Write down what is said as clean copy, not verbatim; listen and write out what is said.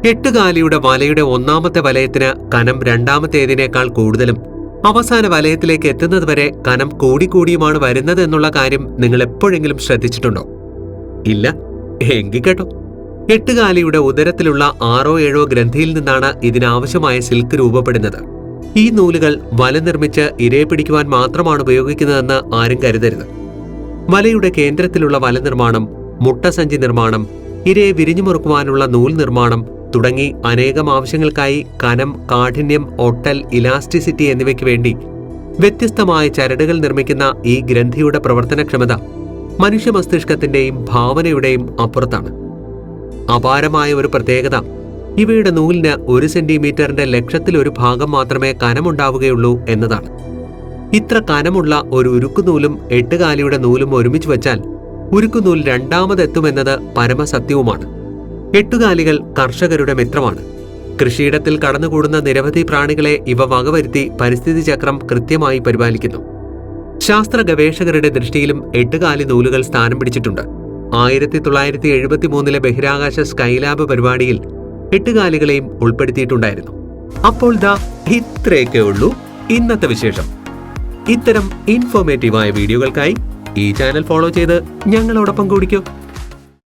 എട്ടുകാലിയുടെ വലയുടെ ഒന്നാമത്തെ വലയത്തിന് കനം രണ്ടാമത്തേതിനേക്കാൾ കൂടുതലും അവസാന വലയത്തിലേക്ക് എത്തുന്നതുവരെ കനം കൂടിക്കൂടിയുമാണ് വരുന്നത് എന്നുള്ള കാര്യം നിങ്ങൾ എപ്പോഴെങ്കിലും ശ്രദ്ധിച്ചിട്ടുണ്ടോ? ഇല്ല? എങ്കിൽ കേട്ടോ. എട്ടുകാലിയുടെ ഉദരത്തിലുള്ള 6-7 ഗ്രന്ഥിയിൽ നിന്നാണ് ഇതിനാവശ്യമായ സിൽക്ക് രൂപപ്പെടുന്നത്. ഈ നൂലുകൾ വല നിർമ്മിച്ച് ഇരയെ പിടിക്കുവാൻ മാത്രമാണ് ഉപയോഗിക്കുന്നതെന്ന് ആരും കരുതരുത്. വലയുടെ കേന്ദ്രത്തിലുള്ള വല നിർമ്മാണം, മുട്ടസഞ്ചി നിർമ്മാണം, ഇരയെ വിരിഞ്ഞുമുറുക്കുവാനുള്ള നൂൽ നിർമ്മാണം തുടങ്ങി അനേകം ആവശ്യങ്ങൾക്കായി കനം, കാഠിന്യം, ഒട്ടൽ, ഇലാസ്റ്റിസിറ്റി എന്നിവയ്ക്ക് വേണ്ടി വ്യത്യസ്തമായ ചരടുകൾ നിർമ്മിക്കുന്ന ഈ ഗ്രന്ഥിയുടെ പ്രവർത്തനക്ഷമത മനുഷ്യ മസ്തിഷ്കത്തിന്റെയും ഭാവനയുടെയും അപ്പുറത്താണ്. അപാരമായ ഒരു പ്രത്യേകത ഇവയുടെ നൂലിന് 1 സെന്റിമീറ്ററിന്റെ 1,00,000-ൽ 1 ഭാഗം മാത്രമേ കനമുണ്ടാവുകയുള്ളൂ എന്നതാണ്. ഇത്ര കനമുള്ള ഒരു ഉരുക്കുനൂലും എട്ടുകാലിയുടെ നൂലും ഒരുമിച്ച് വെച്ചാൽ ഉരുക്കുനൂൽ രണ്ടാമതെത്തുമെന്നത് പരമസത്യവുമാണ്. എട്ടുകാലികൾ കർഷകരുടെ മിത്രമാണ്. കൃഷിയിടത്തിൽ കടന്നുകൂടുന്ന നിരവധി പ്രാണികളെ ഇവ വകവരുത്തി പരിസ്ഥിതി ചക്രം കൃത്യമായി പരിപാലിക്കുന്നു. ശാസ്ത്ര ഗവേഷകരുടെ ദൃഷ്ടിയിലും എട്ടുകാലി നൂലുകൾ സ്ഥാനം പിടിച്ചിട്ടുണ്ട്. 1973 ബഹിരാകാശ സ്കൈലാബ് പരിപാടിയിൽ എട്ടുകാലികളെയും ഉൾപ്പെടുത്തിയിട്ടുണ്ടായിരുന്നു. അപ്പോൾ ദാ ഇത്രയൊക്കെ ഉള്ളൂ ഇന്നത്തെ വിശേഷം. ഇത്തരം ഇൻഫോർമേറ്റീവായ വീഡിയോകൾക്കായി ഈ ചാനൽ ഫോളോ ചെയ്ത് ഞങ്ങളോടൊപ്പം കൂടിക്കോ.